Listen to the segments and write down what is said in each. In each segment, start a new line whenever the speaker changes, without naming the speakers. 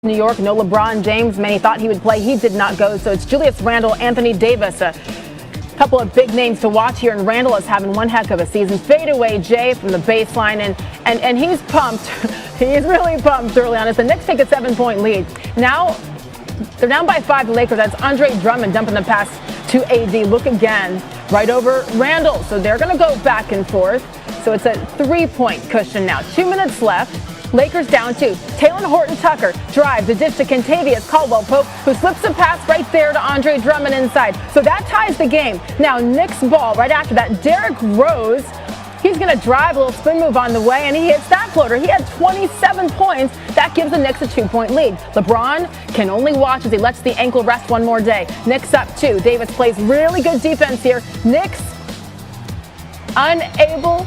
New York, no LeBron James. Many thought he would play. He did not go. So it's Julius Randle, Anthony Davis, a couple of big names to watch here. And Randle is having one heck of a season. Fadeaway Jay from the baseline. And he's pumped. He's really pumped early on as the Knicks take a 7-point lead. Now they're down by 5, the Lakers. That's Andre Drummond dumping the pass to AD. Look again, right over Randle. So they're going to go back and forth. So it's a 3-point cushion now. 2 minutes left. Lakers down 2. Talen Horton-Tucker drives the dish to Kentavious Caldwell-Pope, who slips a pass right there to Andre Drummond inside. So that ties the game. Now Knicks ball right after that. Derrick Rose, he's going to drive a little spin move on the way, and he hits that floater. He had 27 points. That gives the Knicks a 2-point lead. LeBron can only watch as he lets the ankle rest one more day. Knicks up 2. Davis plays really good defense here. Knicks unable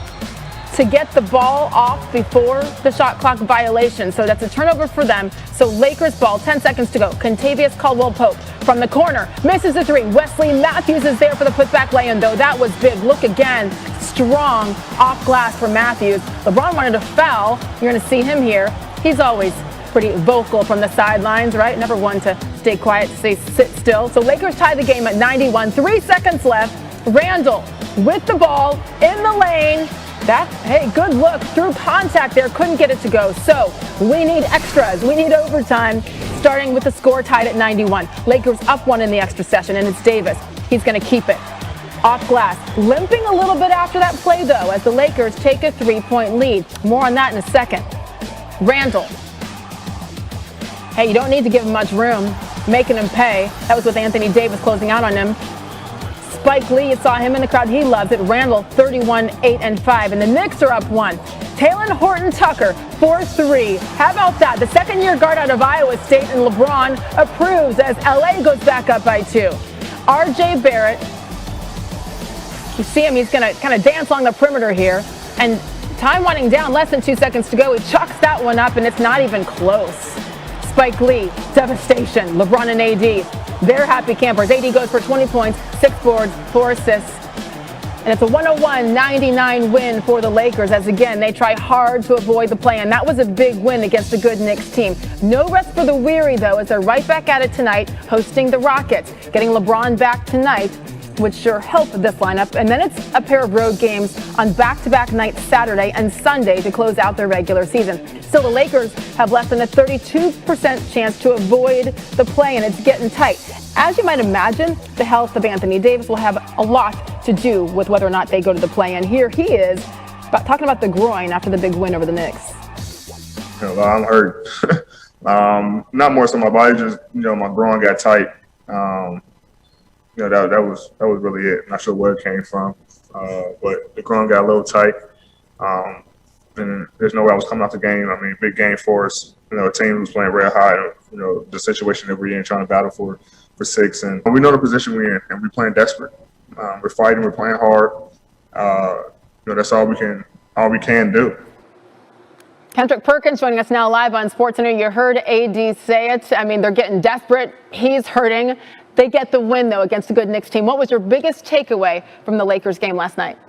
to get the ball off before the shot clock violation. So that's a turnover for them. So Lakers ball, 10 seconds to go. Kentavious Caldwell-Pope from the corner, misses the 3. Wesley Matthews is there for the putback lay-in, though. That was big. Look again, strong off glass for Matthews. LeBron wanted a foul. You're going to see him here. He's always pretty vocal from the sidelines, right? Never one to stay quiet, sit still. So Lakers tie the game at 91. 3 seconds left. Randle with the ball in the lane. Hey, good look through contact there. Couldn't get it to go. So we need extras. We need overtime, starting with the score tied at 91. Lakers up 1 in the extra session, and it's Davis. He's going to keep it off glass. Limping a little bit after that play, though, as the Lakers take a 3-point lead. More on that in a second. Randle. Hey, you don't need to give him much room, making him pay. That was with Anthony Davis closing out on him. Spike Lee, you saw him in the crowd. He loves it. Randle, 31, 8, and 5. And the Knicks are up 1. Talen Horton-Tucker, 4-3. How about that? The second-year guard out of Iowa State, and LeBron approves as LA goes back up by 2. RJ Barrett, you see him. He's going to kind of dance along the perimeter here. And time winding down, less than 2 seconds to go. He chucks that one up, and it's not even close. Spike Lee, devastation. LeBron and AD. They're happy campers. AD goes for 20 points, 6 boards, 4 assists. And it's a 101-99 win for the Lakers as, again, they try hard to avoid the play. And that was a big win against a good Knicks team. No rest for the weary, though, as they're right back at it tonight, hosting the Rockets. Getting LeBron back tonight would sure help this lineup. And then it's a pair of road games on back-to-back nights Saturday and Sunday to close out their regular season. Still, the Lakers have less than a 32% chance to avoid the play, and it's getting tight. As you might imagine, the health of Anthony Davis will have a lot to do with whether or not they go to the play. And here he is talking about the groin after the big win over the Knicks.
I'm hurt. Not more so my body, just, my groin got tight. That was really it. Not sure where it came from, but the groin got a little tight. And there's no way I was coming out the game. I mean, big game for us. A team who's playing red hot. The situation that we're in, trying to battle for 6, and we know the position we're in, and we're playing desperate. We're fighting. We're playing hard. That's all we can do.
Kendrick Perkins joining us now live on SportsCenter. You heard AD say it. I mean, they're getting desperate. He's hurting. They get the win, though, against a good Knicks team. What was your biggest takeaway from the Lakers game last night?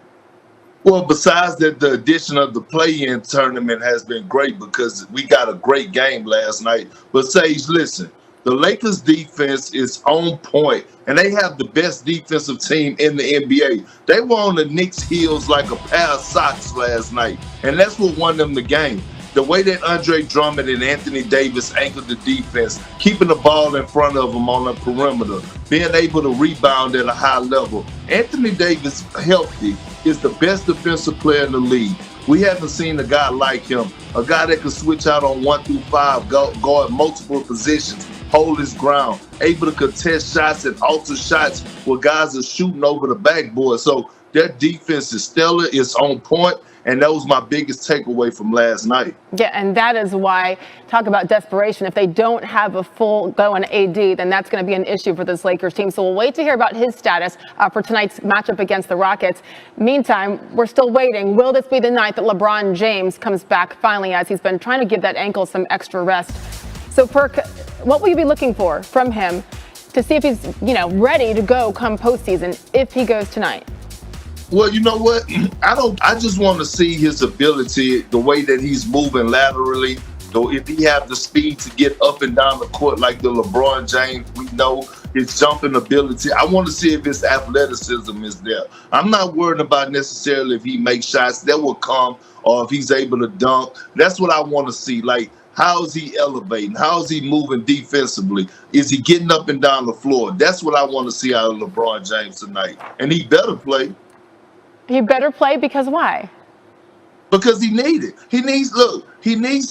Well, besides that, the addition of the play-in tournament has been great because we got a great game last night. But, Sage, listen, the Lakers defense is on point, and they have the best defensive team in the NBA. They were on the Knicks' heels like a pair of socks last night, and that's what won them the game. The way that Andre Drummond and Anthony Davis anchored the defense, keeping the ball in front of them on the perimeter, being able to rebound at a high level. Anthony Davis, healthy, is the best defensive player in the league. We haven't seen a guy like him, a guy that can switch out on 1 through 5, guard multiple positions, hold his ground, able to contest shots and alter shots where guys are shooting over the backboard. So their defense is stellar, it's on point. And that was my biggest takeaway from last night.
Yeah, and that is why, talk about desperation. If they don't have a full go on AD, then that's going to be an issue for this Lakers team. So we'll wait to hear about his status for tonight's matchup against the Rockets. Meantime, we're still waiting. Will this be the night that LeBron James comes back finally, as he's been trying to give that ankle some extra rest? So, Perk, what will you be looking for from him to see if he's, ready to go come postseason if he goes tonight?
Well, you know what? I just want to see his ability, the way that he's moving laterally, or if he have the speed to get up and down the court like the LeBron James we know, his jumping ability. I want to see if his athleticism is there. I'm not worried about necessarily if he makes shots that will come or if he's able to dunk. That's what I want to see. Like, how is he elevating? How is he moving defensively? Is he getting up and down the floor? That's what I want to see out of LeBron James tonight. And he better play.
He better play because why?
Because he needs it. He needs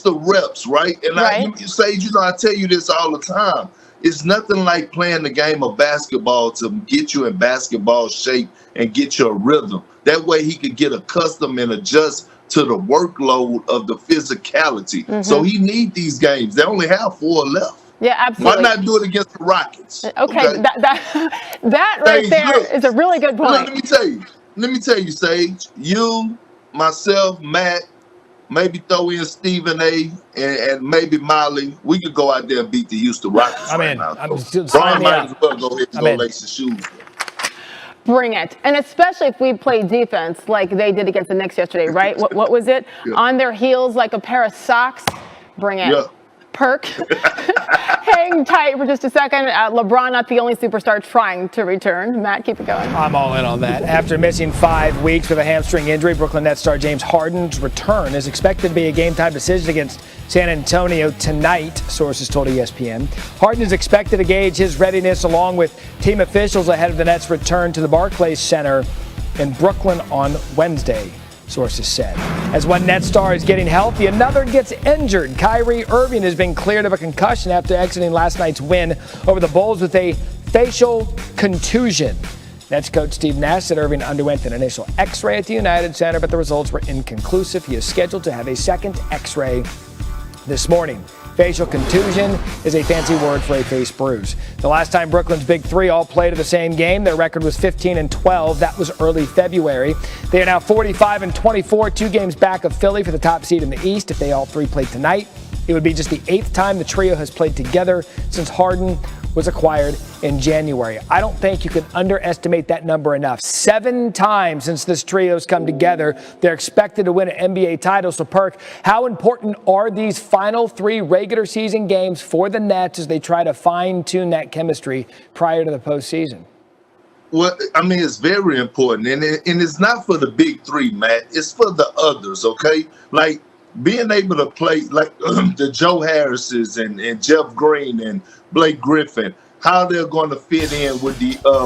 the reps, right? And
right.
Sage, I tell you this all the time. It's nothing like playing the game of basketball to get you in basketball shape and get your rhythm. That way he could get accustomed and adjust to the workload of the physicality. Mm-hmm. So he needs these games. They only have 4 left.
Yeah, absolutely.
Why not do it against the Rockets?
Okay? That right there is a really good point.
Let me tell you, Sage. You, myself, Matt, maybe throw in Stephen A. and maybe Molly. We could go out there and beat the Houston Rockets right now. Brian might as well go ahead and go lace his shoes.
Bring it. And especially if we play defense like they did against the Knicks yesterday, right? What was it? Yeah. On their heels like a pair of socks. Bring it. Yeah. Perk. Hang tight for just a second. LeBron not the only superstar trying to return. Matt, keep it going.
I'm all in on that. After missing 5 weeks with a hamstring injury, Brooklyn Nets star James Harden's return is expected to be a game-time decision against San Antonio tonight, sources told ESPN. Harden is expected to gauge his readiness along with team officials ahead of the Nets' return to the Barclays Center in Brooklyn on Wednesday, sources said. As one Nets star is getting healthy, another gets injured. Kyrie Irving has been cleared of a concussion after exiting last night's win over the Bulls with a facial contusion. Nets coach Steve Nash said Irving underwent an initial X-ray at the United Center, but the results were inconclusive. He is scheduled to have a second X-ray this morning. Facial contusion is a fancy word for a face bruise. The last time Brooklyn's Big Three all played in the same game, their record was 15-12. That was early February. They are now 45-24, 2 games back of Philly for the top seed in the East. If they all 3 played tonight, it would be just the 8th time the trio has played together since Harden was acquired in January. I don't think you can underestimate that number enough. 7 times since this trio's come together, they're expected to win an NBA title. So, Perk, how important are these final 3 regular season games for the Nets as they try to fine-tune that chemistry prior to the postseason?
Well, I mean, it's very important. And it's not for the Big Three, Matt. It's for the others, okay? Like, being able to play like the Joe Harrises and Jeff Green and Blake Griffin, how they're going to fit in with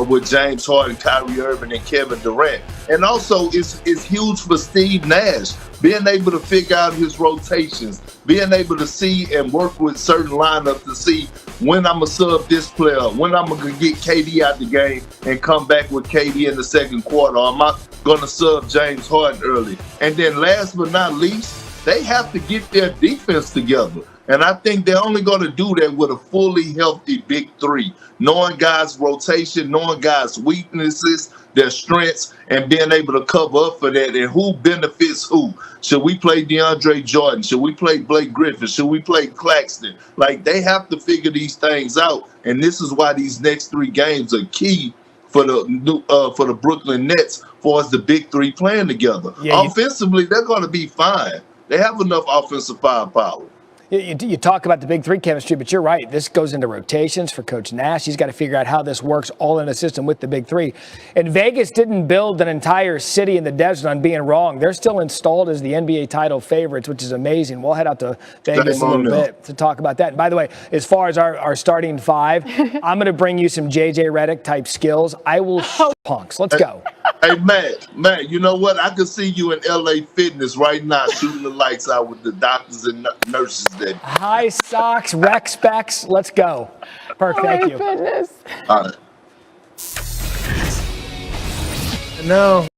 with James Harden, Kyrie Irving, and Kevin Durant. And also, it's huge for Steve Nash, being able to figure out his rotations, being able to see and work with certain lineups to see when I'm going to sub this player, when I'm going to get KD out the game and come back with KD in the second quarter, or am I going to sub James Harden early? And then last but not least, they have to get their defense together. And I think they're only going to do that with a fully healthy Big Three, knowing guys' rotation, knowing guys' weaknesses, their strengths, and being able to cover up for that. And who benefits who? Should we play DeAndre Jordan? Should we play Blake Griffin? Should we play Claxton? Like, they have to figure these things out. And this is why these next 3 games are key for the Brooklyn Nets for us, the Big Three playing together. Yeah, offensively, they're going to be fine. They have enough offensive firepower.
You talk about the Big Three chemistry, but you're right. This goes into rotations for Coach Nash. He's got to figure out how this works all in a system with the Big Three. And Vegas didn't build an entire city in the desert on being wrong. They're still installed as the NBA title favorites, which is amazing. We'll head out to Vegas a little bit to talk about that. And by the way, as far as our starting 5, I'm going to bring you some J.J. Redick type skills. I will show punks. Let's go.
Hey, Matt, you know what? I could see you in LA Fitness right now shooting the lights out with the doctors and nurses there.
High socks, rec specs. Let's go. Perk, thank you.
Fitness.
All right.
No.